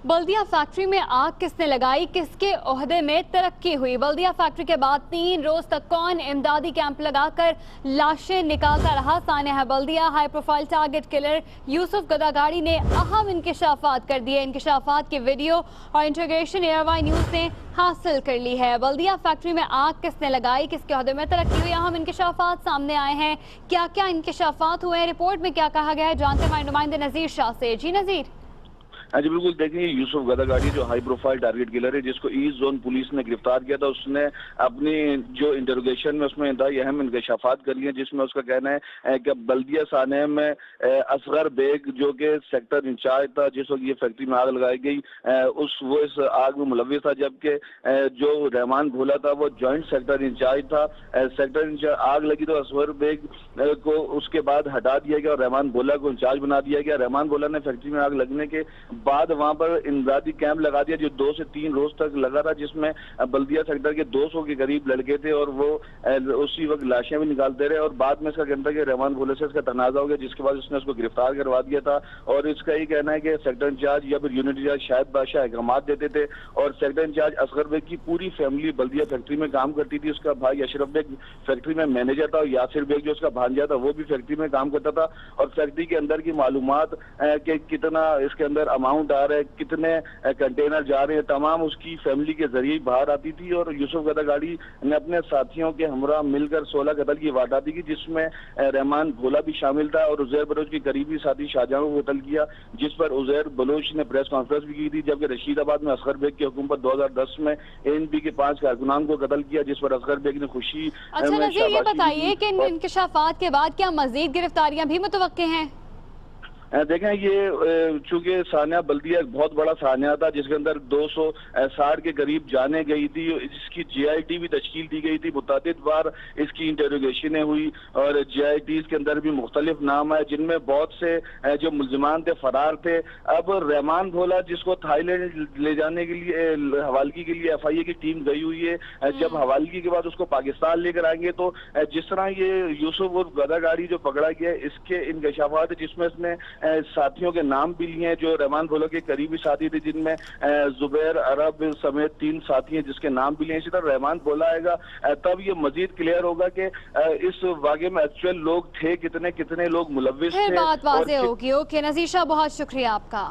बल्दिया factory में आग किसने लगाई, किसके ओहदे में तरक्की हुई। बल्दिया फैक्ट्री के बाद 3 रोज तक कौन इमदादी कैंप लगाकर लाशें निकालता रहा। सानिया है बल्दिया। High profile target killer Yusuf गदागाड़ी ने अहम इंकशाफात कर दिए। इंकशाफात की वीडियो और इंट्रोगेशन एयरवाई न्यूज ने हासिल कर ली है। बल्दिया फैक्ट्री में आग किसने लगाई, किसके ओहदे में तरक्की हुई, अहम इंकशाफात सामने आए हैं। क्या क्या इंकशाफात हुए हैं, रिपोर्ट में क्या कहा गया है, जानते हमारे नुमाइंदे नजीर शाह से। जी नजीर। हाँ जी बिल्कुल, देखेंगे यूसुफ गदागाड़ी जो हाई प्रोफाइल टारगेट किलर है, जिसको ईस्ट जोन पुलिस ने गिरफ्तार किया था, उसने अपनी जो इंटरोगेशन में उसमें इंतहाई अहम इंकशाफात कर लिए, जिसमें उसका कहना है कि बल्दिया सानिया में असगर बेग जो कि सेक्टर इंचार्ज था जिस वक्त ये फैक्ट्री में आग लगाई गई, वो इस आग में मुलविस था, जबकि जो रहमान भोला था वो जॉइंट सेक्टर इंचार्ज था। सेक्टर इंचार्ज आग लगी तो असगर बेग को उसके बाद हटा दिया गया और रहमान भोला को इंचार्ज बना दिया गया। रहमान भोला ने फैक्ट्री में आग लगने के बाद वहां पर इमदादी कैंप लगा दिया जो 2 से 3 रोज तक लगा था, जिसमें बल्दिया सेक्टर के 200 के करीब लड़के थे और वो उसी वक्त लाशें भी निकालते रहे। और बाद में इसका कहना था कि रहमान भोले से इसका तनाजा हो गया, जिसके बाद उसने उसको गिरफ्तार करवा दिया था। और इसका ये कहना है कि सेक्टर इंचार्ज या फिर यूनिट इंचार्ज शाहिद बादशाह अहकामात देते थे और सेक्टर इंचार्ज असगर बेग की पूरी फैमिली बल्दिया फैक्ट्री में काम करती थी। उसका भाई अशरफ बेग फैक्ट्री में मैनेजर था और यासिर बेग जो उसका भांजा था वो भी फैक्ट्री में काम करता था। और फैक्ट्री के अंदर की मालूमात के कितना इसके अंदर अमाउंट आ रहा है, कितने कंटेनर जा रहे हैं, तमाम उसकी फैमिली के जरिए बाहर आती थी। और यूसुफ गदागाड़ी ने अपने साथियों के हमरा मिलकर 16 कत्ल की वारदात की, जिसमें रहमान भोला भी शामिल था और उजैर बलोच के करीबी साथी शाहजहां को कत्ल किया, जिस पर उजैर बलोच ने प्रेस कॉन्फ्रेंस भी की थी। जबकि रशीदाबाद में असगर बेग की हुकूमत 2010 में ANP के 5 कारकुनान को कत्ल किया, जिस पर असगर बेग ने खुशी। अच्छा नजीर, ये बताइए कि इन इंकशाफात के बाद क्या मजीद गिरफ्तारियां भी मुतवक्के हैं? देखें, ये चूंकि सानिया बल्दिया एक बहुत बड़ा सानिया था जिसके अंदर 260 के करीब जाने गई थी, इसकी JIT भी तश्कील दी गई थी, मुतअद्दिद बार इसकी इंटरोगेशनें हुई और JITs के अंदर भी मुख्तलिफ नाम है, जिनमें बहुत से जो मुल्जिमान थे फरार थे। अब रहमान भोला जिसको थाईलैंड ले जाने के लिए हवालगी के लिए FIA की टीम गई हुई है, जब हवालगी के बाद उसको पाकिस्तान लेकर आएंगे तो जिस तरह ये यूसुफ और गदागाड़ी जो पकड़ा गया इसके इंकशाफात है, जिसमें इसने साथियों के नाम भी लिए हैं जो रहमान भोला के करीबी साथी थे, जिनमें जुबैर अरब समेत 3 साथी हैं जिसके नाम भी लिए। इसी तरह रहमान भोला आएगा तब ये मजीद क्लियर होगा कि इस वाक़े में एक्चुअल लोग थे कितने, कितने लोग मुलव्विस थे। बात वाज़ेह होगी। ओके नजीर शाह, बहुत शुक्रिया आपका।